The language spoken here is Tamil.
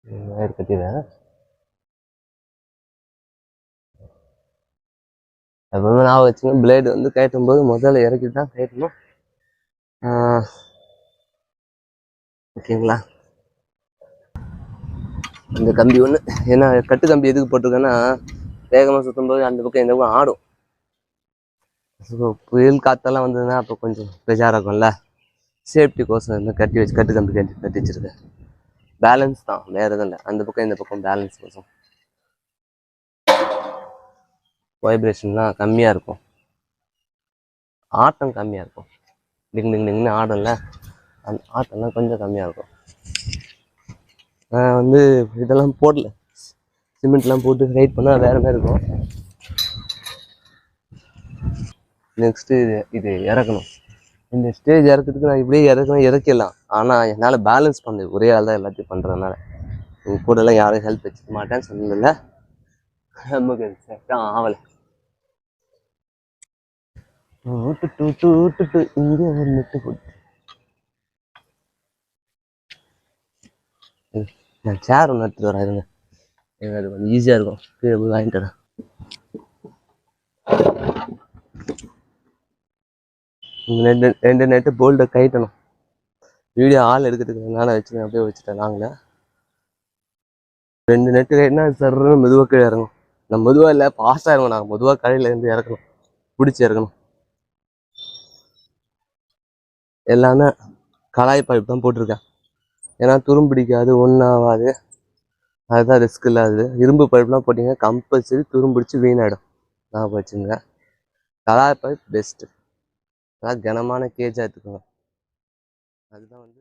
ஒயர் கட்டிடுறேன். எப்பவுமே நான் வச்சுங்க பிளேடு வந்து கட்டும் போது முதல்ல இறக்கி தான் கட்டணும். ஓகேங்களா? இந்த கம்பி ஒன்று ஏன்னா கட்டு கம்பி எதுக்கு போட்டிருக்கேன்னா வேகமாக சுற்றும் போது அந்த பக்கம் இந்த பக்கம் ஆடும். புயல் காற்றெல்லாம் வந்ததுன்னா அப்போ கொஞ்சம் பெஜாராக இருக்கும்ல. சேஃப்டி கோசம் இந்த கட்டு கம்பி கட்டி வச்சிருக்கேன். பேலன்ஸ் தான், வேற எதுவும் இல்லை. அந்த பக்கம் இந்த பக்கம் பேலன்ஸ் கோசம். வைப்ரேஷன்லாம் கம்மியாக இருக்கும், ஆட்டம் கம்மியாக இருக்கும். டிங் டிங் டிங்னு ஆடும்ல, அந்த ஆட்டம்லாம் கொஞ்சம் கம்மியாக இருக்கும். நான் வந்து இதெல்லாம் போடல, சிமெண்ட்லாம் போட்டு ரைட் பண்ணால் வேறு மாதிரி இருக்கும். நெக்ஸ்ட்டு இது இறக்கணும். இந்த ஸ்டேஜ் இறக்கிறதுக்கு நான் இப்படியே இறக்கிடலாம். ஆனால் என்னால் பேலன்ஸ் பண்ணு ஒரே ஆள் தான் எல்லாத்தையும் பண்ணுறதுனால உங்கள் கூடலாம் யாரும் ஹெல்ப் வச்சுக்க மாட்டேன்னு சொன்னதில்ல. நமக்கு செட்டாக ஆகலை. இங்கே ஒரு நெட்டு போட்டு நான் சேர் ஒன்று எடுத்துட்டு வரேன். இருங்க, எனக்கு அது கொஞ்சம் ஈஸியாக இருக்கும். கீழே போய் வாங்கிட்டு வரேன். ரெண்டு நெட்டு போல்ட்டை கைட்டணும். வீடியோ ஆள் எடுக்கிறதுக்கு வச்சு அப்படியே வச்சுட்டேன். நாங்களே 2 நெட்டு கைட்னா சர்ன்னு மெதுவாக கீழே இறங்கும். நான் மெதுவாக இல்லை, ஃபாஸ்ட்டாக இறங்கும். நாங்கள் மெதுவாக கடையிலேருந்து இறக்கணும், பிடிச்சி இறக்கணும். எல்லாமே கலாய் பைப் தான் போட்டிருக்கேன். ஏன்னா துரும் பிடிக்காது, ஒன்றும் ஆகாது. அதுதான் ரிஸ்க் இல்லாது. இரும்பு பைப்லாம் போட்டிங்கன்னா கம்பல்சரி துரும் பிடிச்சி வீணாயிடும். நான் வச்சுங்க கலாய் பைப் பெஸ்ட்டு. அதான் கனமான கேஜாக எடுத்துக்கோங்க. அதுதான் வந்து